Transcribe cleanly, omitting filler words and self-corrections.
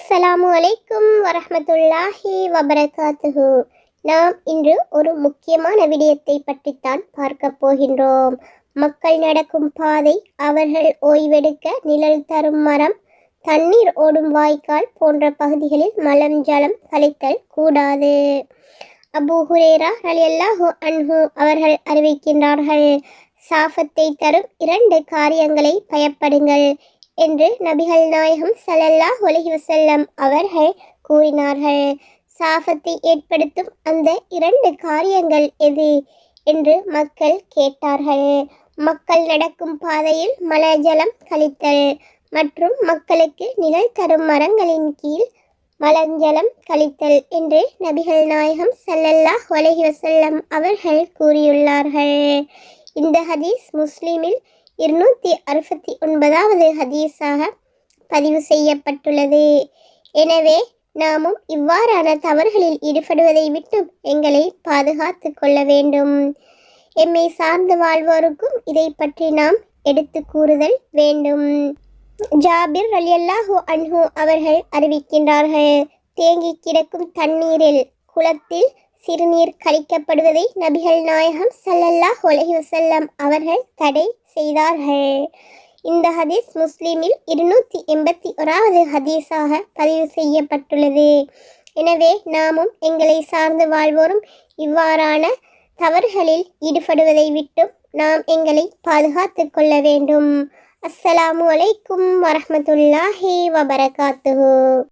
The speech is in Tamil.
அஸ்ஸலாமு அலைக்கும் வரஹ்மத்துல்லாஹி வபரகாத்துஹு. நாம் இன்று ஒரு முக்கியமான விடயத்தை பற்றித்தான் பார்க்க போகின்றோம். மக்கள் நடக்கும் பாதை, அவர்கள் ஓய்வெடுக்க நிழல் தரும் மரம், தண்ணீர் ஓடும் வாய்க்கால் போன்ற பகுதிகளில் மலம் ஜலம் கழித்தல் கூடாது. அபூ ஹுரைரா ரலியல்லாஹு அன்ஹு அவர்கள் அறிவிக்கின்றார்கள், சாஃபத்தை தரும் 2 காரியங்களை பயப்படுங்கள் என்று நபிகள் நாயகம் ஸல்லல்லாஹு அலைஹி வஸல்லம் அவர்கள் கூறினார்கள். சாஃபத்தை ஏற்படுத்தும் அந்த 2 காரியங்கள் எது என்று மக்கள் கேட்டார்கள். மக்கள் நடக்கும் பாதையில் மலஜலம் கழித்தல் மற்றும் மக்களுக்கு நிழல் தரும் மரங்களின் கீழ் மலஞ்சலம் கழித்தல் என்று நபிகள் நாயகம் ஸல்லல்லாஹு அலைஹி வஸல்லம் அவர்கள் கூறியுள்ளார்கள். இந்த ஹதீஸ் முஸ்லிமில் 269வது ஹதீஸாக பதிவு செய்யப்பட்டுள்ளது. எனவே நாமும் இவ்வாறான தவறுகளில் ஈடுபடுவதை விட்டும் எங்களை பாதுகாத்து கொள்ள வேண்டும். எம்மை சார்ந்து வாழ்வோருக்கும் இதை பற்றி நாம் எடுத்து கூறுதல் வேண்டும். ஜாபிர் ரலியல்லாஹு அன்ஹு அவர்கள் அறிவிக்கின்றார்கள், தேங்கி கிடக்கும் தண்ணீரில் குளத்தில் சிறுநீர் கழிக்கப்படுவதை நபிகள் நாயகம் ஸல்லல்லாஹு அலைஹி வஸல்லம் அவர்கள் தடை செய்தார்கள். இந்த ஹதீஸ் முஸ்லிமில் 281வது ஹதீஸாக பதிவு செய்யப்பட்டுள்ளது. எனவே நாமும் எங்களை சார்ந்து வாழ்வோரும் இவ்வாறான தவறுகளில் ஈடுபடுவதை விட்டும் நாம் எங்களை பாதுகாத்து கொள்ள வேண்டும். அஸ்ஸலாமு அலைக்கும் வரஹ்மத்துல்லாஹி வபரகாத்துஹு.